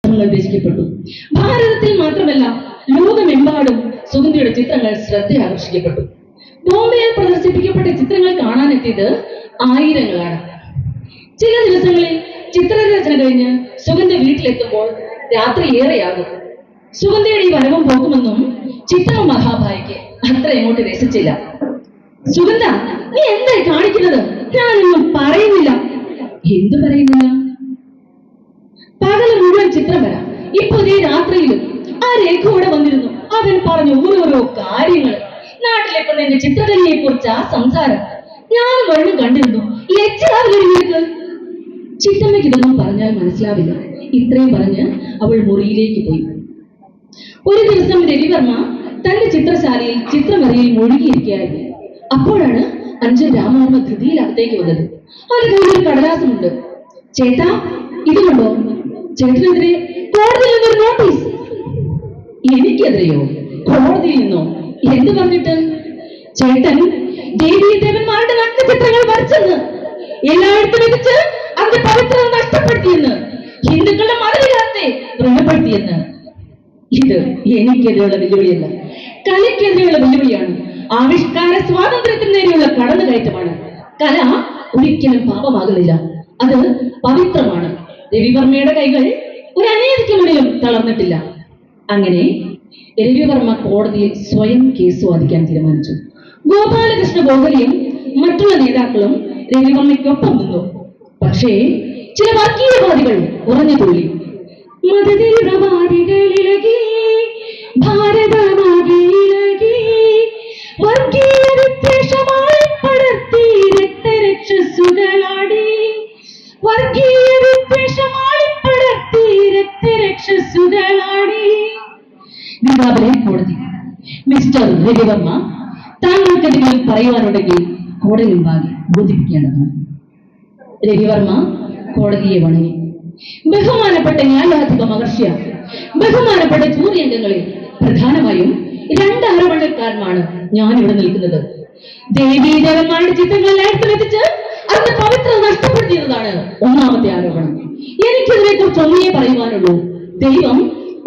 ചിത്രങ്ങൾ രചിക്കപ്പെട്ടു. ഭാരതത്തിൽ മാത്രമല്ല ലോകമെമ്പാടും സുഗന്ധിയുടെ ചിത്രങ്ങൾ ശ്രദ്ധ ആകർഷിക്കപ്പെട്ടു. ബോംബെയിൽ പ്രദർശിപ്പിക്കപ്പെട്ട ചിത്രങ്ങൾ കാണാനെത്തിയത് ആയിരങ്ങളാണ്. ചില ദിവസങ്ങളിൽ ചിത്രരചന കഴിഞ്ഞ് സുഗന്ധ വീട്ടിലെത്തുമ്പോൾ രാത്രി ഏറെയാകും. സുഗന്ധയുടെ ഈ വരവും പോകുമെന്നും ചിത്ര മഹാഭായിക്ക് അത്ര എങ്ങോട്ട് രസിച്ചില്ല. സുഗന്ധ, നീ എന്തായി കാണിക്കുന്നത്? ഞാനൊന്നും പറയുന്നില്ല. എന്തു പറയുന്നില്ല? പകല് മുഴുവൻ ചിത്രം വരാം. ഇപ്പൊ ഈ രാത്രിയിലും ആ രേഖ ഇവിടെ വന്നിരുന്നു. അവൻ പറഞ്ഞു ഓരോരോ കാര്യങ്ങൾ. നാട്ടിലെ പെണ്ണിന്റെ ചിത്രകലയെ കുറിച്ച് ആ സംസാരം ഞാൻ വഴി കണ്ടിരുന്നു. ലജ്ജാവിലേക്ക് ചിത്തമ്മയ്ക്ക് ഇതൊന്നും പറഞ്ഞാൽ മനസ്സിലാവില്ല. ഇത്രയും പറഞ്ഞ് അവൾ മുറിയിലേക്ക് പോയി. ഒരു ദിവസം രവിവർമ്മ തന്റെ ചിത്രശാലയിൽ ചിത്രവരയിൽ മുഴുകിയിരിക്കുകയായിരുന്നു. അപ്പോഴാണ് അഞ്ചൻ രാമവർമ്മ ധൃതിയിൽ അകത്തേക്ക് വന്നത്. അവന്റെ കയ്യിൽ ഒരു കടലാസമുണ്ട്. ചേട്ടാ, ഇതുകൊണ്ടോ? ചേട്ടനെതിരെ കോടതിയിൽ നിന്നൊരു നോട്ടീസ്. എനിക്കെതിരെയോ? കോടതിയിൽ നിന്നോ? എന്ത് പറഞ്ഞിട്ട്? ചേട്ടൻ ദേവീദേവന്മാരുടെ നഗ്നചിത്രങ്ങൾ വരച്ചെന്ന്, എല്ലായിടത്തും വെച്ച് അതിന്റെ പവിത്രത നഷ്ടപ്പെടുത്തിയെന്ന്, ഹിന്ദുക്കളുടെ മതവികാരത്തെ വ്രണപ്പെടുത്തിയെന്ന്. ഇത് എനിക്കെതിരെയുള്ള വെല്ലുവിളിയല്ല, കലയ്ക്കെതിരെയുള്ള വെല്ലുവിളിയാണ്. ആവിഷ്കാര സ്വാതന്ത്ര്യത്തിന് നേരെയുള്ള കടന്നുകയറ്റമാണ്. കല ഒരിക്കലും പാപമാകുന്നില്ല, അത് പവിത്രമാണ്. രവിവർമ്മയുടെ കൈകൾ ഒരു അനീതിക്ക് മുന്നിലും തളർന്നിട്ടില്ല. അങ്ങനെ രവിവർമ്മ കോടതിയിൽ സ്വയം കേസ് വാദിക്കാൻ തീരുമാനിച്ചു. ഗോപാലകൃഷ്ണ ഗോഖലെയും മറ്റുള്ള നേതാക്കളും രവിവർമ്മയ്ക്കൊപ്പം നിന്നു. പക്ഷേ ചില വർഗീയവാദികൾ ഉറഞ്ഞു തുള്ളി. മതതീവ്രവാദികളിലകി ഭാരതമാകിലകി വർഗീയ വിദ്വേഷമായി പടർത്തി രക്തരക്ഷസുകളാടി, വർഗീയ വിദ്വേഷമായി പടർത്തി രക്തരക്ഷസുകളാടി. നിതാപനെ കോടതി: മിസ്റ്റർ രവിവർമ്മ, താങ്കൾക്കെന്തെങ്കിലും പറയുവാനുണ്ടെങ്കിൽ കോടതി മുമ്പാകെ ബോധിപ്പിക്കേണ്ടതാണ്. രവിവർമ്മ കോടതിയെ വണങ്ങി. ബഹുമാനപ്പെട്ട ന്യായാധിപ മഹർഷിയ, ബഹുമാനപ്പെട്ട ജൂറി അംഗങ്ങളെ, പ്രധാനമായും രണ്ട് ആരോപണക്കാരനാണ് ഞാൻ ഇവിടെ നിൽക്കുന്നത്. ദേവീദേവന്മാരുടെ ചിത്രങ്ങൾ എടുത്തെത്തിച്ച് അതിന്റെ പവിത്രത നഷ്ടപ്പെടുത്തിയതാണ് ഒന്നാമത്തെ ആരോപണം. എനിക്കിതിനെ കുറിച്ച് ഒന്നേ പറയുവാനുള്ളൂ. ദൈവം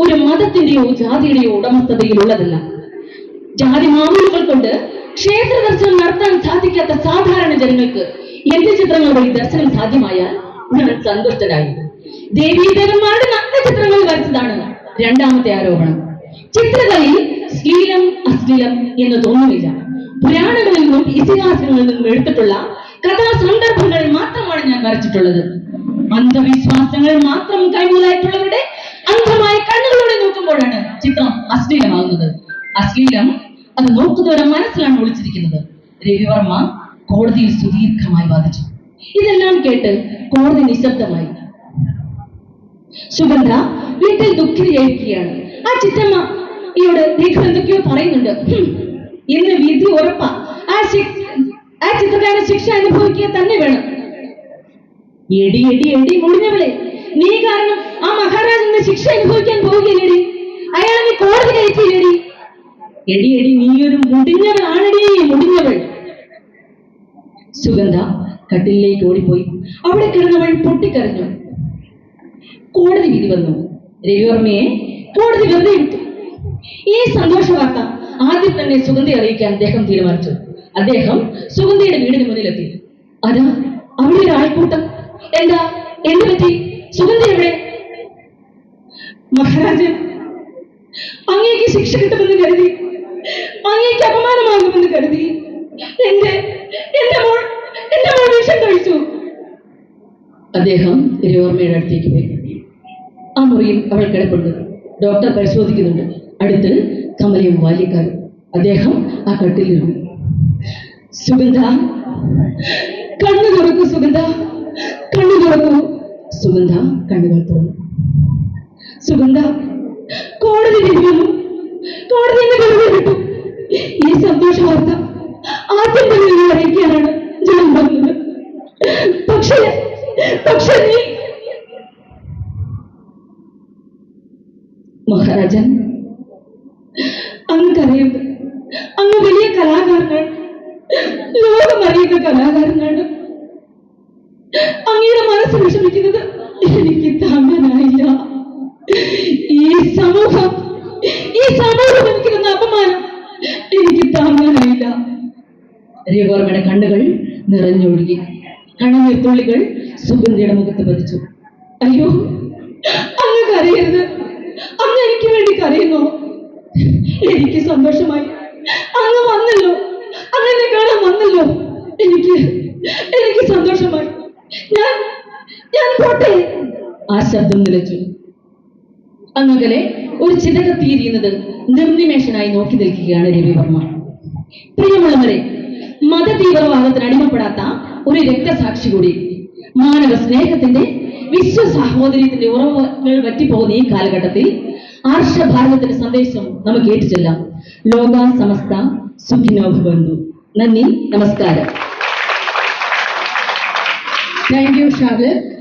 ഒരു മതത്തിന്റെയോ ജാതിയുടെയോ ഉടമസ്ഥതയിലുള്ളതല്ല. ജാതി മാമൂലുകൾ കൊണ്ട് ക്ഷേത്ര ദർശനം നടത്താൻ സാധിക്കാത്ത സാധാരണ ജനങ്ങൾക്ക് എന്റെ ചിത്രങ്ങൾ വഴി ദർശനം സാധ്യമായാൽ ഞാൻ സന്തുഷ്ടനായി. ദേവീദേവന്മാരുടെ നഗ്നചിത്രങ്ങൾ വരച്ചതാണ് രണ്ടാമത്തെ ആരോപണം. ചിത്രകലയിൽ ശ്ലീലം അശ്ലീലം എന്ന് തോന്നുന്നില്ല. പുരാണങ്ങളിൽ നിന്നും ഇതിഹാസങ്ങളിൽ നിന്നും എടുത്തിട്ടുള്ള കഥാസന്ദർഭങ്ങൾ മാത്രമാണ് ഞാൻ വരച്ചിട്ടുള്ളത്. അന്ധവിശ്വാസങ്ങൾ മാത്രം കൈമുതലായിട്ടുള്ളവരുടെ അന്ധമായ കണ്ണുകളോടെ നോക്കുമ്പോഴാണ് ചിത്രം അശ്ലീലമാകുന്നത്. അശ്ലീലം അത് നോക്കുന്നവരുടെ മനസ്സിലാണ് ഒളിച്ചിരിക്കുന്നത്. രവിവർമ്മ കോടതിയിൽ സുദീർഘമായി വാദിച്ചു. ഇതെല്ലാം കേട്ട് കോടതി നിശബ്ദമായി. സുഗന്ധ വീട്ടിൽ ദുഃഖിതയായിരിക്കുകയാണ്. ആ ചിത്രമ്മ ഈയോട് ദീർഘം എന്തൊക്കെയോ പറയുന്നുണ്ട്. ഇന്ന് വിധി ഉറപ്പാ. ആ ചിത്രകാരൻ ശിക്ഷ അനുഭവിക്കുക തന്നെ വേണം. എടി എടി എടി മുടിഞ്ഞവളെ, നീ കാരണം ആ മഹാരാജന്റെ ശിക്ഷ അനുഭവിക്കാൻ പോവുകയില്ലേടി? അയാളെ നീ കോടതി കയറ്റിയില്ലേടി? എടി എടി, നീ ഒരു മുടിഞ്ഞവളാണെടി, മുടിഞ്ഞവൾ. സുഗന്ധ കട്ടിലേക്ക് ഓടിപ്പോയി. അവിടെ കിടന്നവൾ പൊട്ടിക്കരഞ്ഞു. കോടതി വിധി വന്നു. രവിവർമ്മയെ കോടതി വെറുതെ വിട്ടു. ഈ സന്തോഷ വാർത്ത ആദ്യം തന്നെ സുഗന്ധയെ അറിയിക്കാൻ അദ്ദേഹം തീരുമാനിച്ചു. അദ്ദേഹം സുഗന്ധയുടെ വീടിന് മുന്നിലെത്തി. അതാ അവിടെ ഒരു ആൾക്കൂട്ടം. എന്താ, എന്ത് പറ്റി? സുഗന്ധ എവിടെ? മഹാരാജൻ, അങ്ങേക്ക് ശിക്ഷ കിട്ടുമെന്ന് കരുതി, അങ്ങേക്ക് അപമാനമാകുമെന്ന് കരുതി എന്റെ മോൾ വിഷം കഴിച്ചു. അദ്ദേഹം രവിവർമ്മയുടെ അടുത്തേക്ക് പോയി. ആ മുറിയിൽ അവൾ കിടപ്പുണ്ട്. ഡോക്ടർ പരിശോധിക്കുന്നുണ്ട്. അടുത്ത് കമലയും ബാല്യക്കാരും. അദ്ദേഹം ആ കട്ടിലിരുന്നു. സുഗന്ധ, കണ്ണു തുറക്കൂ സുഗന്ധ, കണ്ണു തുറക്കൂ. സുഗന്ധ കണ്ണുകൾ തുറന്നു. സുഗന്ധ, കോടതി വിധി വന്നു. കോടതി എന്നെ വെറുതെ വിട്ടു. ഈ സന്തോഷ വാർത്ത ആദ്യം തന്നെ നിങ്ങൾ അറിയിക്കാനാണ് ഞാൻ വന്നത്. പക്ഷേ നീ മഹാരാജൻ, അങ്ങ് അങ്ങ് വലിയ കലാകാരനാണ്, ലോകമറിയുന്ന കലാകാരനാണ്. അങ്ങയുടെ മനസ്സ് വിഷമിക്കുന്നത് എനിക്ക് താങ്ങാനായില്ല. രവിവർമ്മയുടെ കണ്ണുകൾ നിറഞ്ഞൊഴുകി. കണ്ണുനീർത്തുള്ളികൾ സുഗന്ധിയുടെ മുഖത്ത് പതിച്ചു. അയ്യോ, അങ്ങ് കരയരുത്. അങ്ങ് എനിക്ക് വേണ്ടി കരയുന്നു. എനിക്ക് സന്തോഷമായി. അങ്ങ് വന്നല്ലോ, അങ്ങനെ കാണാൻ വന്നല്ലോ. എനിക്ക് സന്തോഷമായി. ഞാൻ പോട്ടെ. ആ ശബ്ദം നിലച്ചു. അങ്ങനെ ഒരു ചിതകത്തിയിരിക്കുന്നത് നിർനിമേഷനായി നോക്കി നിൽക്കുകയാണ് രവിവർമ്മ. പ്രിയമുള്ളവരെ, മതതീവ്രവാദത്തിന് അടിമപ്പെടാത്ത ഒരു രക്തസാക്ഷി കൂടി. മാനവ സ്നേഹത്തിന്റെ വിശ്വസാഹോദര്യത്തിന്റെ ഉറവുകൾ വറ്റിപ്പോകുന്ന ഈ കാലഘട്ടത്തിൽ ആർഷഭാരതത്തിന്റെ സന്ദേശം നമുക്ക് ഏറ്റുചൊല്ലാം. ലോക സമസ്ത സുഖിനോ ഭവന്തു. നന്ദി, നമസ്കാരം. Thank you Charlotte.